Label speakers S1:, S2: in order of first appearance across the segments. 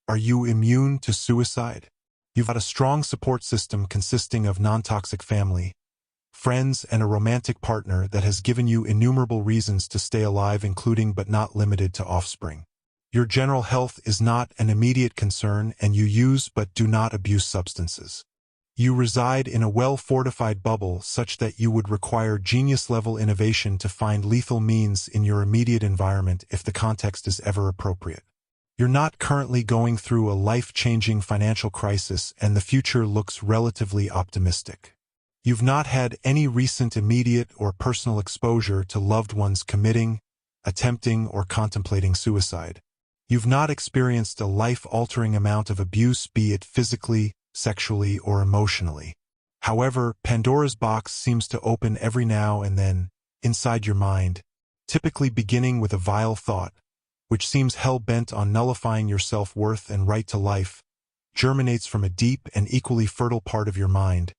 S1: Are you immune to suicide? You've got a strong support system consisting of non-toxic family, friends, and a romantic partner that has given you innumerable reasons to stay alive, including but not limited to offspring. Your general health is not an immediate concern, and you use but do not abuse substances. You reside in a well-fortified bubble such that you would require genius-level innovation to find lethal means in your immediate environment if the context is ever appropriate. You're not currently going through a life-changing financial crisis, and the future looks relatively optimistic. You've not had any recent immediate or personal exposure to loved ones committing, attempting, or contemplating suicide. You've not experienced a life-altering amount of abuse, be it physically, sexually, or emotionally. However, Pandora's box seems to open every now and then, inside your mind, typically beginning with a vile thought, which seems hell-bent on nullifying your self-worth and right to life, germinates from a deep and equally fertile part of your mind.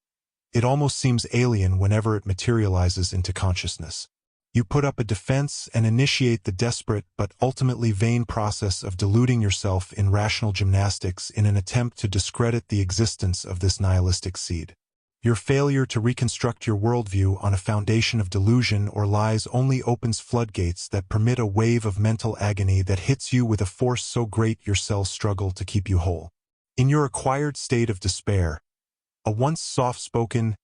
S1: It almost seems alien whenever it materializes into consciousness. You put up a defense and initiate the desperate but ultimately vain process of deluding yourself in rational gymnastics in an attempt to discredit the existence of this nihilistic seed. Your failure to reconstruct your worldview on a foundation of delusion or lies only opens floodgates that permit a wave of mental agony that hits you with a force so great your cells struggle to keep you whole. In your acquired state of despair, a once soft-spoken,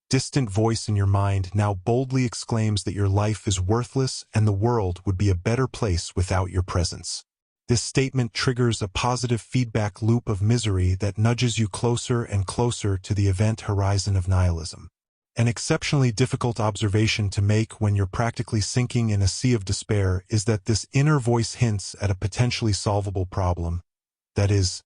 S1: distant voice in your mind now boldly exclaims that your life is worthless and the world would be a better place without your presence. This statement triggers a positive feedback loop of misery that nudges you closer and closer to the event horizon of nihilism. An exceptionally difficult observation to make when you're practically sinking in a sea of despair is that this inner voice hints at a potentially solvable problem, that is,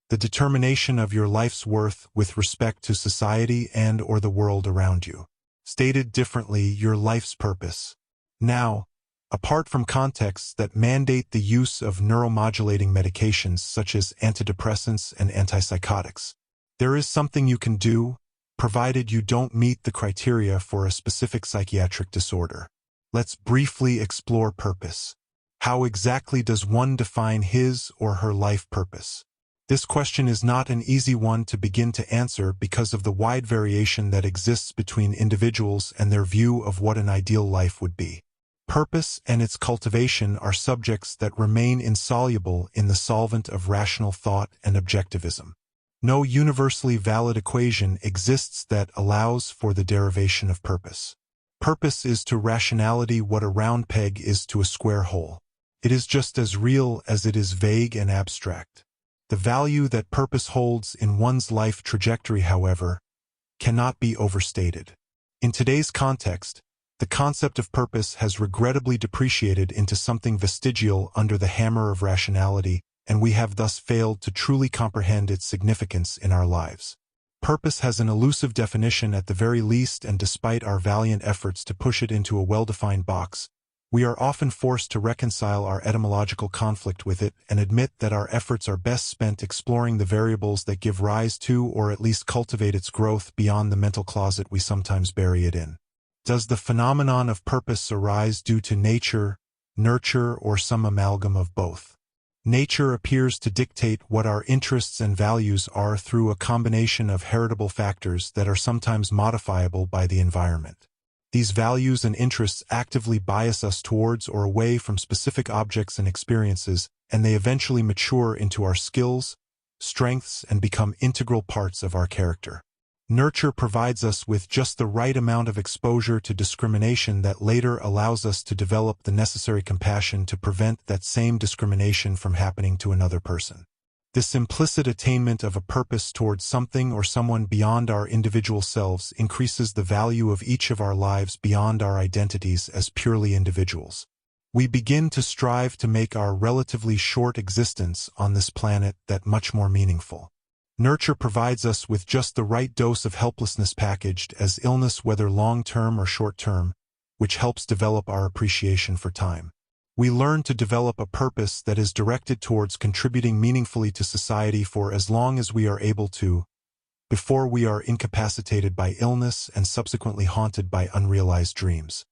S1: the determination of your life's worth with respect to society and/or the world around you. Stated differently, your life's purpose. Now, apart from contexts that mandate the use of neuromodulating medications such as antidepressants and antipsychotics, there is something you can do, provided you don't meet the criteria for a specific psychiatric disorder. Let's briefly explore purpose. How exactly does one define his or her life purpose? This question is not an easy one to begin to answer because of the wide variation that exists between individuals and their view of what an ideal life would be. Purpose and its cultivation are subjects that remain insoluble in the solvent of rational thought and objectivism. No universally valid equation exists that allows for the derivation of purpose. Purpose is to rationality what a round peg is to a square hole. It is just as real as it is vague and abstract. The value that purpose holds in one's life trajectory, however, cannot be overstated. In today's context, the concept of purpose has regrettably depreciated into something vestigial under the hammer of rationality, and we have thus failed to truly comprehend its significance in our lives. Purpose has an elusive definition at the very least, and despite our valiant efforts to push it into a well-defined box, we are often forced to reconcile our etymological conflict with it and admit that our efforts are best spent exploring the variables that give rise to or at least cultivate its growth beyond the mental closet we sometimes bury it in. Does the phenomenon of purpose arise due to nature, nurture, or some amalgam of both? Nature appears to dictate what our interests and values are through a combination of heritable factors that are sometimes modifiable by the environment. These values and interests actively bias us towards or away from specific objects and experiences, and they eventually mature into our skills, strengths, and become integral parts of our character. Nurture provides us with just the right amount of exposure to discrimination that later allows us to develop the necessary compassion to prevent that same discrimination from happening to another person. This implicit attainment of a purpose towards something or someone beyond our individual selves increases the value of each of our lives beyond our identities as purely individuals. We begin to strive to make our relatively short existence on this planet that much more meaningful. Nurture provides us with just the right dose of helplessness packaged as illness, whether long-term or short-term, which helps develop our appreciation for time. We learn to develop a purpose that is directed towards contributing meaningfully to society for as long as we are able to, before we are incapacitated by illness and subsequently haunted by unrealized dreams.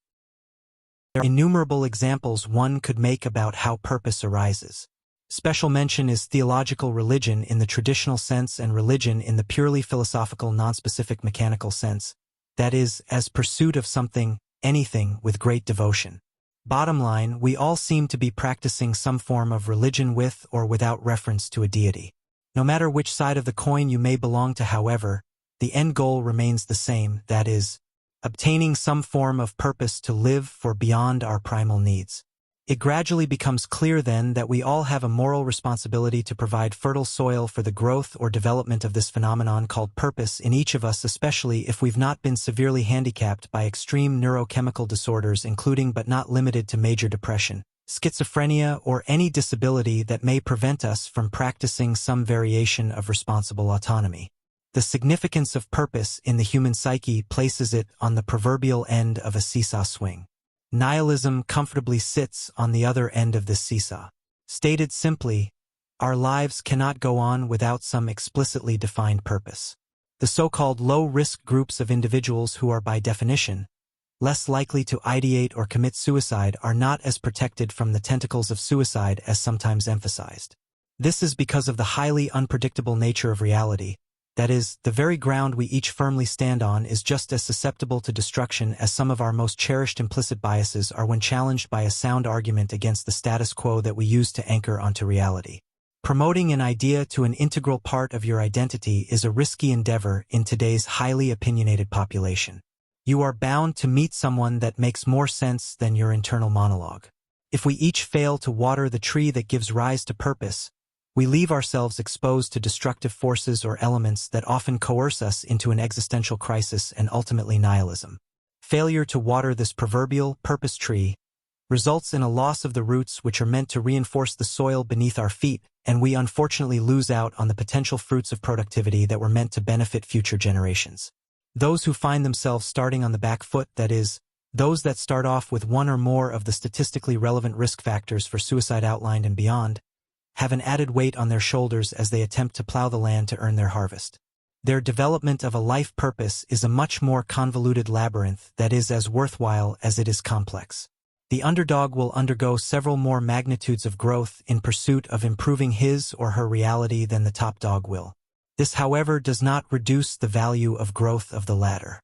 S2: There are innumerable examples one could make about how purpose arises. Special mention is theological religion in the traditional sense and religion in the purely philosophical non-specific mechanical sense, that is, as pursuit of something, anything, with great devotion. Bottom line, we all seem to be practicing some form of religion with or without reference to a deity. No matter which side of the coin you may belong to, however, the end goal remains the same, that is, obtaining some form of purpose to live for beyond our primal needs. It gradually becomes clear then that we all have a moral responsibility to provide fertile soil for the growth or development of this phenomenon called purpose in each of us, especially if we've not been severely handicapped by extreme neurochemical disorders including but not limited to major depression, schizophrenia, or any disability that may prevent us from practicing some variation of responsible autonomy. The significance of purpose in the human psyche places it on the proverbial end of a seesaw swing. Nihilism comfortably sits on the other end of this seesaw. Stated simply, our lives cannot go on without some explicitly defined purpose. The so-called low-risk groups of individuals who are by definition less likely to ideate or commit suicide are not as protected from the tentacles of suicide as sometimes emphasized. This is because of the highly unpredictable nature of reality. That is, the very ground we each firmly stand on is just as susceptible to destruction as some of our most cherished implicit biases are when challenged by a sound argument against the status quo that we use to anchor onto reality. Promoting an idea to an integral part of your identity is a risky endeavor in today's highly opinionated population. You are bound to meet someone that makes more sense than your internal monologue. If we each fail to water the tree that gives rise to purpose, we leave ourselves exposed to destructive forces or elements that often coerce us into an existential crisis and ultimately nihilism. Failure to water this proverbial purpose tree results in a loss of the roots which are meant to reinforce the soil beneath our feet, and we unfortunately lose out on the potential fruits of productivity that were meant to benefit future generations. Those who find themselves starting on the back foot, that is, those that start off with one or more of the statistically relevant risk factors for suicide outlined and beyond, have an added weight on their shoulders as they attempt to plow the land to earn their harvest. Their development of a life purpose is a much more convoluted labyrinth that is as worthwhile as it is complex. The underdog will undergo several more magnitudes of growth in pursuit of improving his or her reality than the top dog will. This, however, does not reduce the value of growth of the latter.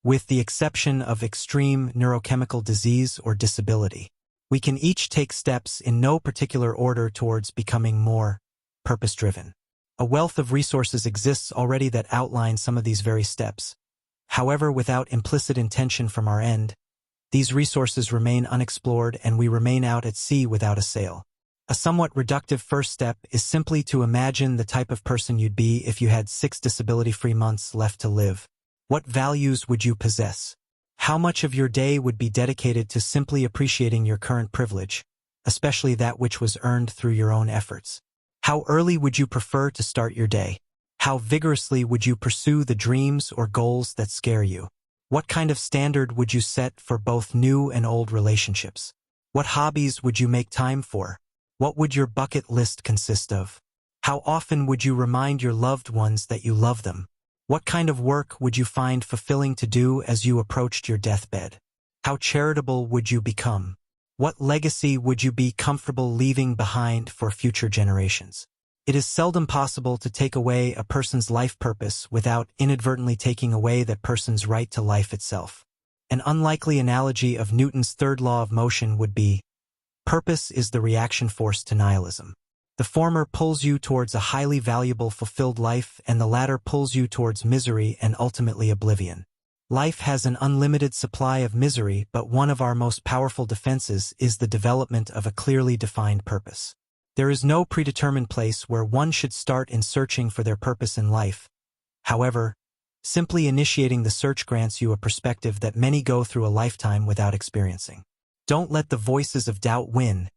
S2: With the exception of extreme neurochemical disease or disability, we can each take steps in no particular order towards becoming more purpose-driven. A wealth of resources exists already that outline some of these very steps. However, without implicit intention from our end, these resources remain unexplored and we remain out at sea without a sail. A somewhat reductive first step is simply to imagine the type of person you'd be if you had 6 disability-free months left to live. What values would you possess? How much of your day would be dedicated to simply appreciating your current privilege, especially that which was earned through your own efforts? How early would you prefer to start your day? How vigorously would you pursue the dreams or goals that scare you? What kind of standard would you set for both new and old relationships? What hobbies would you make time for? What would your bucket list consist of? How often would you remind your loved ones that you love them? What kind of work would you find fulfilling to do as you approached your deathbed? How charitable would you become? What legacy would you be comfortable leaving behind for future generations? It is seldom possible to take away a person's life purpose without inadvertently taking away that person's right to life itself. An unlikely analogy of Newton's third law of motion would be, purpose is the reaction force to nihilism. The former pulls you towards a highly valuable fulfilled life, and the latter pulls you towards misery and ultimately oblivion. Life has an unlimited supply of misery, but one of our most powerful defenses is the development of a clearly defined purpose. There is no predetermined place where one should start in searching for their purpose in life. However, simply initiating the search grants you a perspective that many go through a lifetime without experiencing. Don't let the voices of doubt win.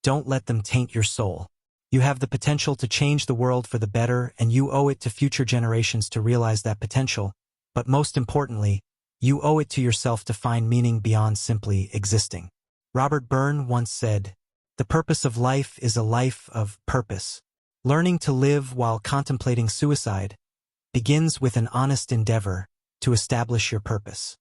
S2: Don't let them taint your soul. You have the potential to change the world for the better, and you owe it to future generations to realize that potential, but most importantly, you owe it to yourself to find meaning beyond simply existing. Robert Byrne once said, "The purpose of life is a life of purpose." Learning to live while contemplating suicide begins with an honest endeavor to establish your purpose.